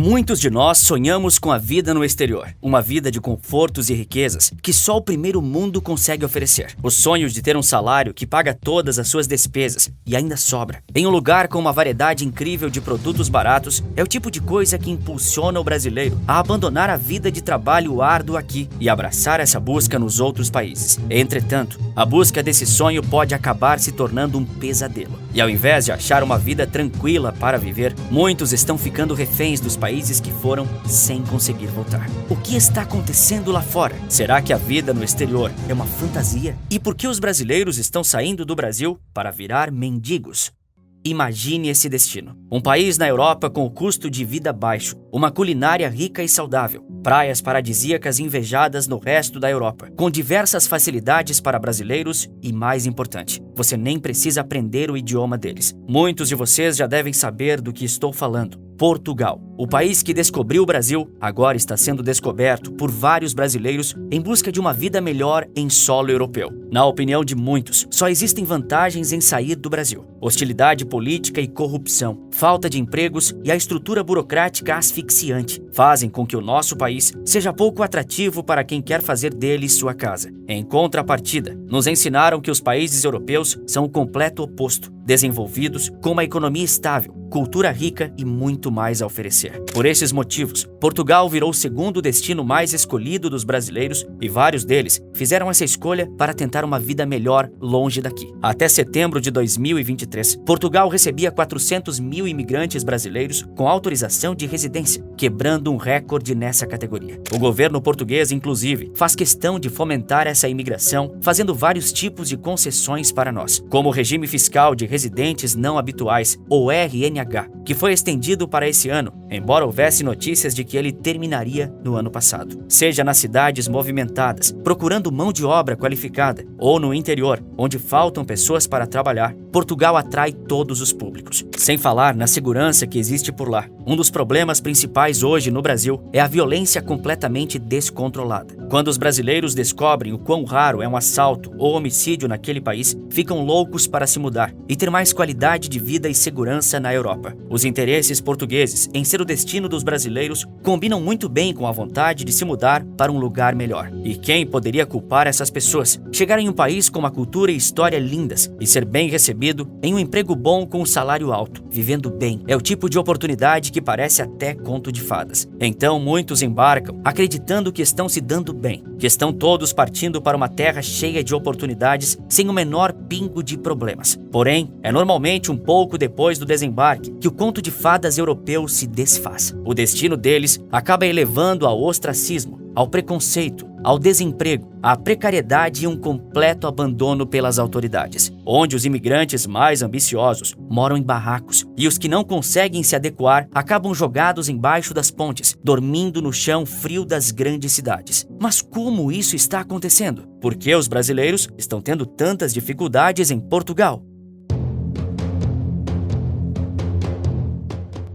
Muitos de nós sonhamos com a vida no exterior, uma vida de confortos e riquezas que só o primeiro mundo consegue oferecer. O sonho de ter um salário que paga todas as suas despesas e ainda sobra, em um lugar com uma variedade incrível de produtos baratos, é o tipo de coisa que impulsiona o brasileiro a abandonar a vida de trabalho árduo aqui e abraçar essa busca nos outros países. Entretanto, a busca desse sonho pode acabar se tornando um pesadelo. E ao invés de achar uma vida tranquila para viver, muitos estão ficando reféns dos países que foram sem conseguir voltar. O que está acontecendo lá fora? Será que a vida no exterior é uma fantasia? E por que os brasileiros estão saindo do Brasil para virar mendigos? Imagine esse destino. Um país na Europa com o custo de vida baixo, uma culinária rica e saudável, praias paradisíacas invejadas no resto da Europa, com diversas facilidades para brasileiros e, mais importante, você nem precisa aprender o idioma deles. Muitos de vocês já devem saber do que estou falando. Portugal. O país que descobriu o Brasil agora está sendo descoberto por vários brasileiros em busca de uma vida melhor em solo europeu. Na opinião de muitos, só existem vantagens em sair do Brasil. Hostilidade política e corrupção, falta de empregos e a estrutura burocrática asfixiante fazem com que o nosso país seja pouco atrativo para quem quer fazer dele sua casa. Em contrapartida, nos ensinaram que os países europeus são o completo oposto, desenvolvidos, com uma economia estável, cultura rica e muito mais a oferecer. Por esses motivos, Portugal virou o segundo destino mais escolhido dos brasileiros e vários deles fizeram essa escolha para tentar uma vida melhor longe daqui. Até setembro de 2023, Portugal recebia 400 mil imigrantes brasileiros com autorização de residência, quebrando um recorde nessa categoria. O governo português, inclusive, faz questão de fomentar essa imigração, fazendo vários tipos de concessões para nós, como o regime fiscal de residentes não habituais, ou RNH, que foi estendido para esse ano, embora houvesse notícias de que ele terminaria no ano passado. Seja nas cidades movimentadas, procurando mão de obra qualificada, ou no interior, onde faltam pessoas para trabalhar, Portugal atrai todos os públicos. Sem falar na segurança que existe por lá. Um dos problemas principais hoje no Brasil é a violência completamente descontrolada. Quando os brasileiros descobrem o quão raro é um assalto ou homicídio naquele país, ficam loucos para se mudar e ter mais qualidade de vida e segurança na Europa. Os interesses portugueses em ser o destino dos brasileiros combinam muito bem com a vontade de se mudar para um lugar melhor. E quem poderia culpar essas pessoas? Chegar em um país com uma cultura e história lindas e ser bem recebido em um emprego bom com um salário alto, vivendo bem, é o tipo de oportunidade que parece até conto de fadas. Então muitos embarcam acreditando que estão se dando bem, que estão todos partindo para uma terra cheia de oportunidades sem o menor pingo de problemas. Porém, é normalmente um pouco depois do desembarque que o conto de fadas europeu se desfaz. O destino deles acaba elevando ao ostracismo, ao preconceito, ao desemprego, à precariedade e um completo abandono pelas autoridades, onde os imigrantes mais ambiciosos moram em barracos e os que não conseguem se adequar acabam jogados embaixo das pontes, dormindo no chão frio das grandes cidades. Mas como isso está acontecendo? Por que os brasileiros estão tendo tantas dificuldades em Portugal?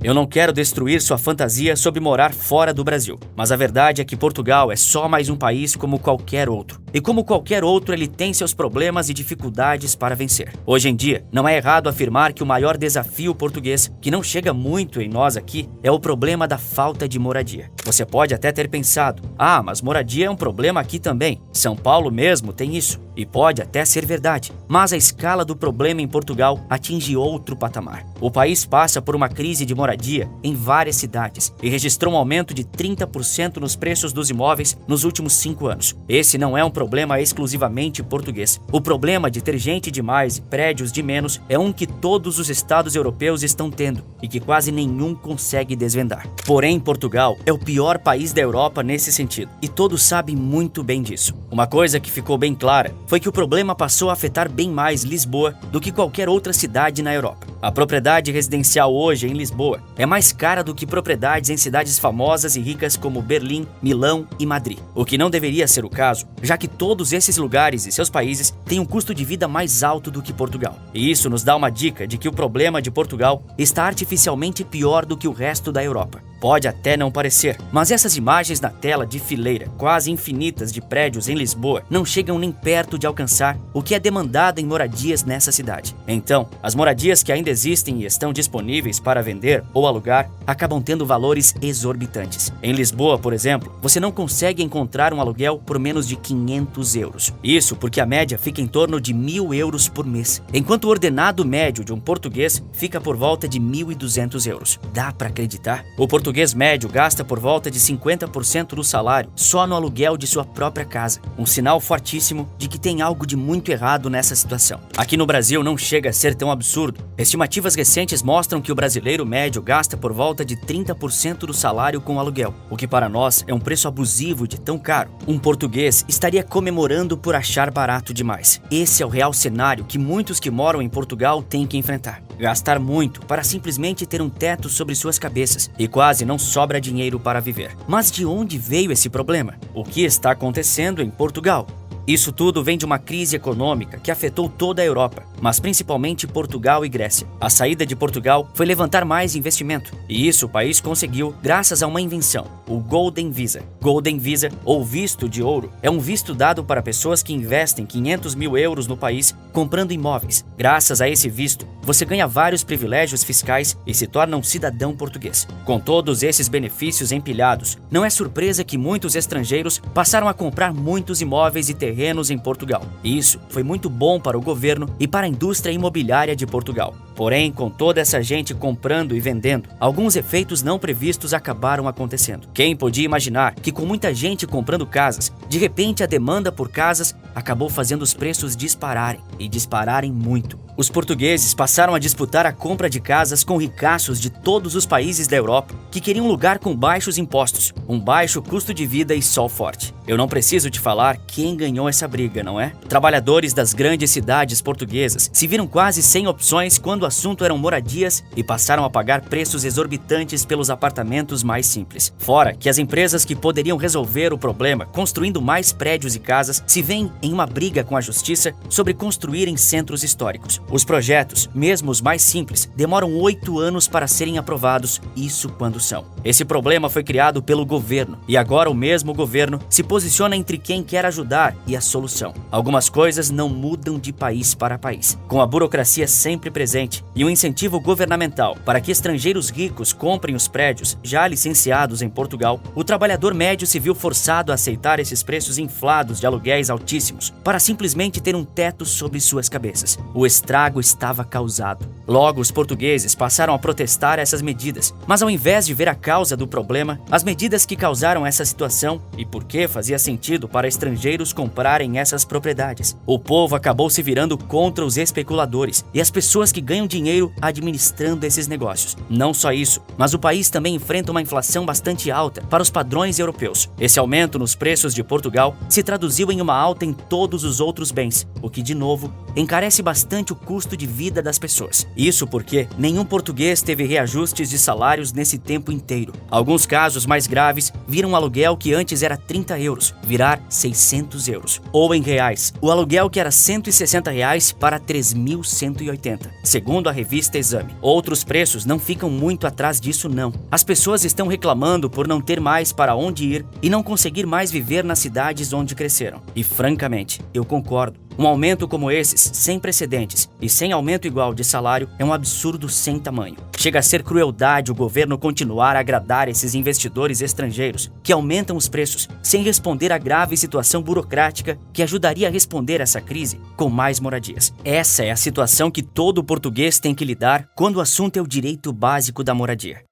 Eu não quero destruir sua fantasia sobre morar fora do Brasil, mas a verdade é que Portugal é só mais um país como qualquer outro. E como qualquer outro, ele tem seus problemas e dificuldades para vencer. Hoje em dia, não é errado afirmar que o maior desafio português, que não chega muito em nós aqui, é o problema da falta de moradia. Você pode até ter pensado, mas moradia é um problema aqui também. São Paulo mesmo tem isso. E pode até ser verdade, mas a escala do problema em Portugal atinge outro patamar. O país passa por uma crise de moradia em várias cidades e registrou um aumento de 30% nos preços dos imóveis nos últimos 5 anos. Esse não é um problema exclusivamente português. O problema de ter gente demais e prédios de menos é um que todos os estados europeus estão tendo e que quase nenhum consegue desvendar. Porém, Portugal é o pior país da Europa nesse sentido, e todos sabem muito bem disso. Uma coisa que ficou bem clara foi que o problema passou a afetar bem mais Lisboa do que qualquer outra cidade na Europa. A propriedade residencial hoje em Lisboa é mais cara do que propriedades em cidades famosas e ricas como Berlim, Milão e Madrid. O que não deveria ser o caso, já que todos esses lugares e seus países têm um custo de vida mais alto do que Portugal. E isso nos dá uma dica de que o problema de Portugal está artificialmente pior do que o resto da Europa. Pode até não parecer, mas essas imagens na tela de fileira, quase infinitas de prédios em Lisboa, não chegam nem perto de alcançar o que é demandado em moradias nessa cidade. Então, as moradias que ainda existem e estão disponíveis para vender ou alugar acabam tendo valores exorbitantes. Em Lisboa, por exemplo, você não consegue encontrar um aluguel por menos de 500 euros. Isso porque a média fica em torno de 1.000 euros por mês, enquanto o ordenado médio de um português fica por volta de 1.200 euros. Dá para acreditar? O português médio gasta por volta de 50% do salário só no aluguel de sua própria casa. Um sinal fortíssimo de que tem algo de muito errado nessa situação. Aqui no Brasil não chega a ser tão absurdo. Estimativas recentes mostram que o brasileiro médio gasta por volta de 30% do salário com aluguel, o que para nós é um preço abusivo de tão caro. Um português estaria comemorando por achar barato demais. Esse é o real cenário que muitos que moram em Portugal têm que enfrentar. Gastar muito para simplesmente ter um teto sobre suas cabeças e quase não sobra dinheiro para viver. Mas de onde veio esse problema? O que está acontecendo em Portugal? Isso tudo vem de uma crise econômica que afetou toda a Europa, mas principalmente Portugal e Grécia. A saída de Portugal foi levantar mais investimento, e isso o país conseguiu graças a uma invenção, o Golden Visa. Golden Visa, ou visto de ouro, é um visto dado para pessoas que investem 500 mil euros no país comprando imóveis. Graças a esse visto, você ganha vários privilégios fiscais e se torna um cidadão português. Com todos esses benefícios empilhados, não é surpresa que muitos estrangeiros passaram a comprar muitos imóveis e terrenos em Portugal. Isso foi muito bom para o governo e para a indústria imobiliária de Portugal. Porém, com toda essa gente comprando e vendendo, alguns efeitos não previstos acabaram acontecendo. Quem podia imaginar que com muita gente comprando casas, de repente a demanda por casas acabou fazendo os preços dispararem, e dispararem muito. Os portugueses passaram a disputar a compra de casas com ricaços de todos os países da Europa que queriam um lugar com baixos impostos, um baixo custo de vida e sol forte. Eu não preciso te falar quem ganhou essa briga, não é? Trabalhadores das grandes cidades portuguesas se viram quase sem opções quando o assunto eram moradias e passaram a pagar preços exorbitantes pelos apartamentos mais simples. Fora que as empresas que poderiam resolver o problema construindo mais prédios e casas se veem em uma briga com a justiça sobre construir em centros históricos. Os projetos, mesmo os mais simples, demoram 8 anos para serem aprovados, isso quando são. Esse problema foi criado pelo governo e agora o mesmo governo se posiciona entre quem quer ajudar e a solução. Algumas coisas não mudam de país para país. Com a burocracia sempre presente e um incentivo governamental para que estrangeiros ricos comprem os prédios já licenciados em Portugal, o trabalhador médio se viu forçado a aceitar esses preços inflados de aluguéis altíssimos para simplesmente ter um teto sobre suas cabeças. O estrago estava causado. Logo, os portugueses passaram a protestar essas medidas, mas ao invés de ver a causa do problema, as medidas que causaram essa situação e por que fazia sentido para estrangeiros comprarem essas propriedades, o povo acabou se virando contra os especuladores e as pessoas que ganham dinheiro administrando esses negócios. Não só isso, mas o país também enfrenta uma inflação bastante alta para os padrões europeus. Esse aumento nos preços de Portugal se traduziu em uma alta em todos os outros bens, o que, de novo, encarece bastante o custo de vida das pessoas. Isso porque nenhum português teve reajustes de salários nesse tempo inteiro. Alguns casos mais graves viram um aluguel que antes era 30 euros virar 600 euros. Ou em reais, o aluguel que era 160 reais para 3.180, segundo a revista Exame. Outros preços não ficam muito atrás disso não. As pessoas estão reclamando por não ter mais para onde ir e não conseguir mais viver nas cidades onde cresceram. E francamente, eu concordo. Um aumento como esses, sem precedentes e sem aumento igual de salário, é um absurdo sem tamanho. Chega a ser crueldade o governo continuar a agradar esses investidores estrangeiros que aumentam os preços, sem responder à grave situação burocrática que ajudaria a responder essa crise com mais moradias. Essa é a situação que todo português tem que lidar quando o assunto é o direito básico da moradia.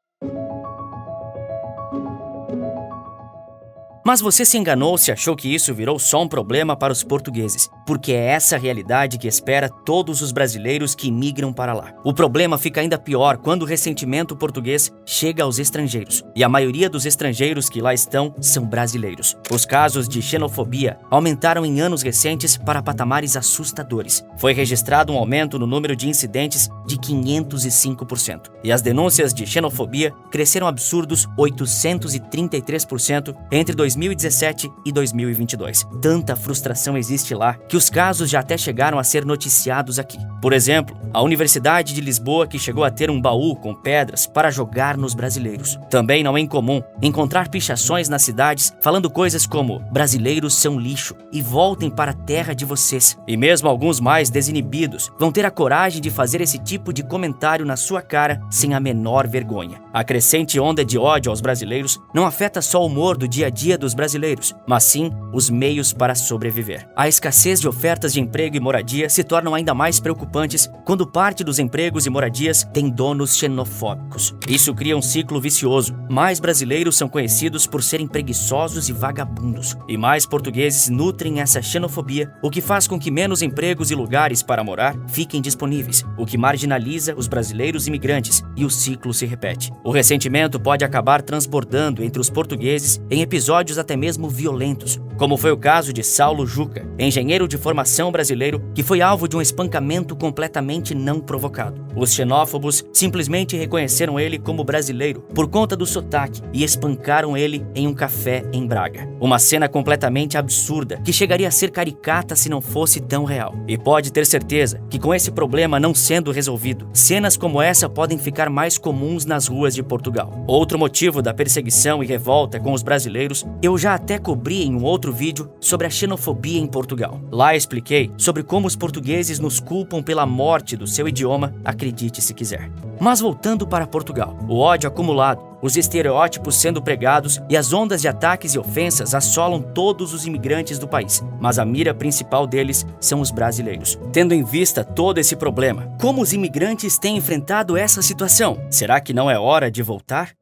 Mas você se enganou se achou que isso virou só um problema para os portugueses, porque é essa a realidade que espera todos os brasileiros que migram para lá. O problema fica ainda pior quando o ressentimento português chega aos estrangeiros, e a maioria dos estrangeiros que lá estão são brasileiros. Os casos de xenofobia aumentaram em anos recentes para patamares assustadores. Foi registrado um aumento no número de incidentes de 505%, e as denúncias de xenofobia cresceram absurdos 833% entre 2017 e 2022. Tanta frustração existe lá que que os casos já até chegaram a ser noticiados aqui. Por exemplo, a Universidade de Lisboa, que chegou a ter um baú com pedras para jogar nos brasileiros. Também não é incomum encontrar pichações nas cidades falando coisas como "brasileiros são lixo e voltem para a terra de vocês". E mesmo alguns mais desinibidos vão ter a coragem de fazer esse tipo de comentário na sua cara sem a menor vergonha. A crescente onda de ódio aos brasileiros não afeta só o humor do dia a dia dos brasileiros, mas sim os meios para sobreviver. A escassez de ofertas de emprego e moradia se tornam ainda mais preocupantes quando parte dos empregos e moradias tem donos xenofóbicos. Isso cria um ciclo vicioso. Mais brasileiros são conhecidos por serem preguiçosos e vagabundos, e mais portugueses nutrem essa xenofobia, o que faz com que menos empregos e lugares para morar fiquem disponíveis, o que marginaliza os brasileiros imigrantes, e o ciclo se repete. O ressentimento pode acabar transbordando entre os portugueses em episódios até mesmo violentos, como foi o caso de Saulo Juca, engenheiro de formação brasileiro que foi alvo de um espancamento completamente não provocado. Os xenófobos simplesmente reconheceram ele como brasileiro por conta do sotaque e espancaram ele em um café em Braga. Uma cena completamente absurda que chegaria a ser caricata se não fosse tão real. E pode ter certeza que com esse problema não sendo resolvido, cenas como essa podem ficar mais comuns nas ruas de Portugal. Outro motivo da perseguição e revolta com os brasileiros eu já até cobri em um outro vídeo sobre a xenofobia em Portugal. Lá expliquei sobre como os portugueses nos culpam pela morte do seu idioma, acredite se quiser. Mas voltando para Portugal, o ódio acumulado, os estereótipos sendo pregados e as ondas de ataques e ofensas assolam todos os imigrantes do país, mas a mira principal deles são os brasileiros. Tendo em vista todo esse problema, como os imigrantes têm enfrentado essa situação? Será que não é hora de voltar?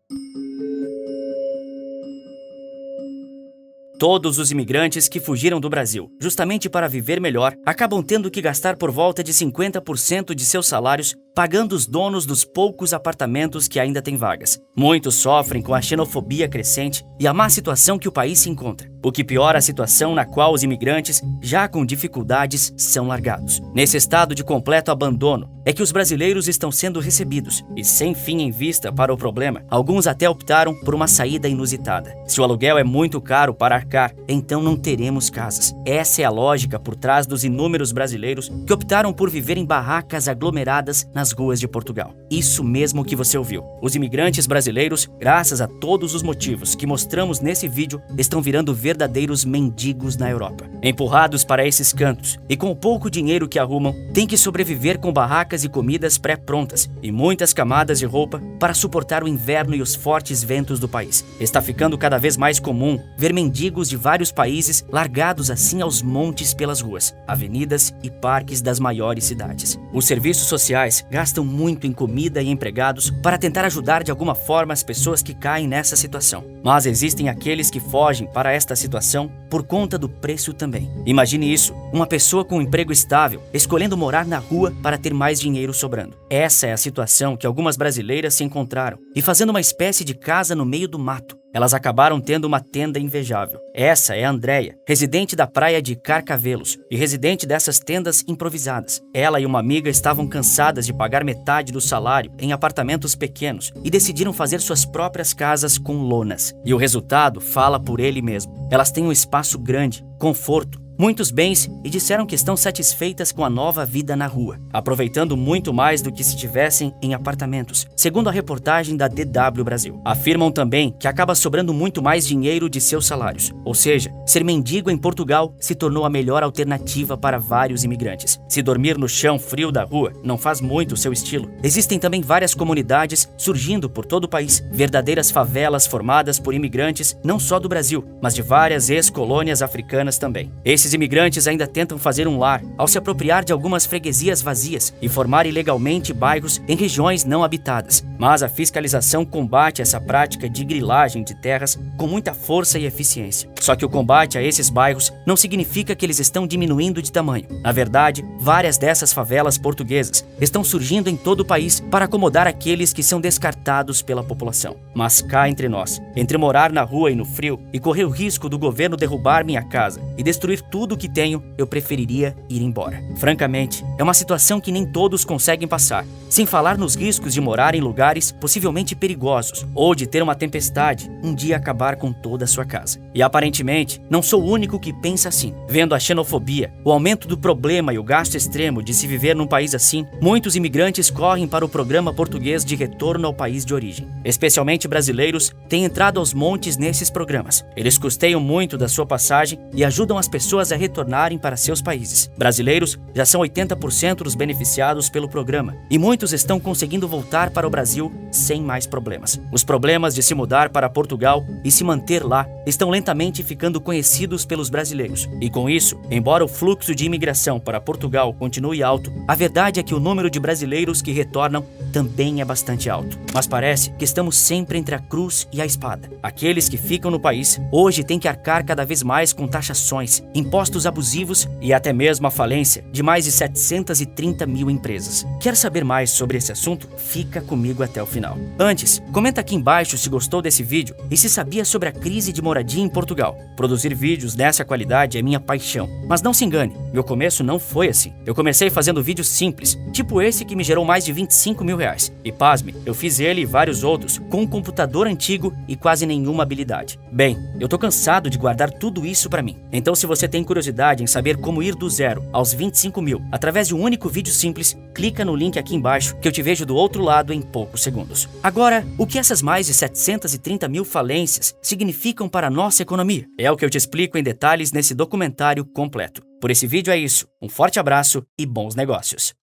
Todos os imigrantes que fugiram do Brasil, justamente para viver melhor, acabam tendo que gastar por volta de 50% de seus salários pagando os donos dos poucos apartamentos que ainda têm vagas. Muitos sofrem com a xenofobia crescente e a má situação que o país se encontra, o que piora a situação na qual os imigrantes, já com dificuldades, são largados. Nesse estado de completo abandono, é que os brasileiros estão sendo recebidos, e sem fim em vista para o problema, alguns até optaram por uma saída inusitada. Se o aluguel é muito caro para arcar, então não teremos casas. Essa é a lógica por trás dos inúmeros brasileiros que optaram por viver em barracas aglomeradas nas ruas de Portugal. Isso mesmo que você ouviu. Os imigrantes brasileiros, graças a todos os motivos que mostramos nesse vídeo, estão virando verdadeiros mendigos na Europa. Empurrados para esses cantos e com o pouco dinheiro que arrumam, têm que sobreviver com barracas e comidas pré-prontas e muitas camadas de roupa para suportar o inverno e os fortes ventos do país. Está ficando cada vez mais comum ver mendigos de vários países largados assim aos montes pelas ruas, avenidas e parques das maiores cidades. Os serviços sociais gastam muito em comida e empregados para tentar ajudar de alguma forma as pessoas que caem nessa situação. Mas existem aqueles que fogem para esta situação por conta do preço também. Imagine isso, uma pessoa com um emprego estável, escolhendo morar na rua para ter mais dinheiro sobrando. Essa é a situação que algumas brasileiras se encontraram e fazendo uma espécie de casa no meio do mato. Elas acabaram tendo uma tenda invejável. Essa é a Andréia, residente da praia de Carcavelos e residente dessas tendas improvisadas. Ela e uma amiga estavam cansadas de pagar metade do salário em apartamentos pequenos e decidiram fazer suas próprias casas com lonas. E o resultado fala por ele mesmo. Elas têm um espaço grande, conforto, muitos bens e disseram que estão satisfeitas com a nova vida na rua, aproveitando muito mais do que se tivessem em apartamentos, segundo a reportagem da DW Brasil. Afirmam também que acaba sobrando muito mais dinheiro de seus salários, ou seja, ser mendigo em Portugal se tornou a melhor alternativa para vários imigrantes. Se dormir no chão frio da rua não faz muito o seu estilo, existem também várias comunidades surgindo por todo o país, verdadeiras favelas formadas por imigrantes não só do Brasil, mas de várias ex-colônias africanas também. Esses imigrantes ainda tentam fazer um lar ao se apropriar de algumas freguesias vazias e formar ilegalmente bairros em regiões não habitadas. Mas a fiscalização combate essa prática de grilagem de terras com muita força e eficiência. Só que o combate a esses bairros não significa que eles estão diminuindo de tamanho. Na verdade, várias dessas favelas portuguesas estão surgindo em todo o país para acomodar aqueles que são descartados pela população. Mas cá entre nós, entre morar na rua e no frio e correr o risco do governo derrubar minha casa e destruir tudo o que tenho, eu preferiria ir embora. Francamente, é uma situação que nem todos conseguem passar, sem falar nos riscos de morar em lugares possivelmente perigosos ou de ter uma tempestade um dia acabar com toda a sua casa. E aparentemente, não sou o único que pensa assim. Vendo a xenofobia, o aumento do problema e o gasto extremo de se viver num país assim, muitos imigrantes correm para o programa português de retorno ao país de origem. Especialmente brasileiros têm entrado aos montes nesses programas. Eles custeiam muito da sua passagem e ajudam as pessoas a retornarem para seus países. Brasileiros já são 80% dos beneficiados pelo programa e muitos estão conseguindo voltar para o Brasil sem mais problemas. Os problemas de se mudar para Portugal e se manter lá estão lentamente ficando conhecidos pelos brasileiros. E com isso, embora o fluxo de imigração para Portugal continue alto, a verdade é que o número de brasileiros que retornam também é bastante alto. Mas parece que estamos sempre entre a cruz e a espada. Aqueles que ficam no país hoje têm que arcar cada vez mais com taxações, impostos abusivos e até mesmo a falência de mais de 730 mil empresas. Quer saber mais sobre esse assunto? Fica comigo até o final. Antes, comenta aqui embaixo se gostou desse vídeo e se sabia sobre a crise de moradia em Portugal. Produzir vídeos dessa qualidade é minha paixão. Mas não se engane, meu começo não foi assim. Eu comecei fazendo vídeos simples, tipo esse que me gerou mais de 25 mil reais. E pasme, eu fiz ele e vários outros com um computador antigo e quase nenhuma habilidade. Bem, eu tô cansado de guardar tudo isso pra mim. Então se você tem curiosidade em saber como ir do zero aos 25 mil através de um único vídeo simples, clica no link aqui embaixo que eu te vejo do outro lado em poucos segundos. Agora, o que essas mais de 730 mil falências significam para a nossa economia? É o que eu te explico em detalhes nesse documentário completo. Por esse vídeo é isso, um forte abraço e bons negócios.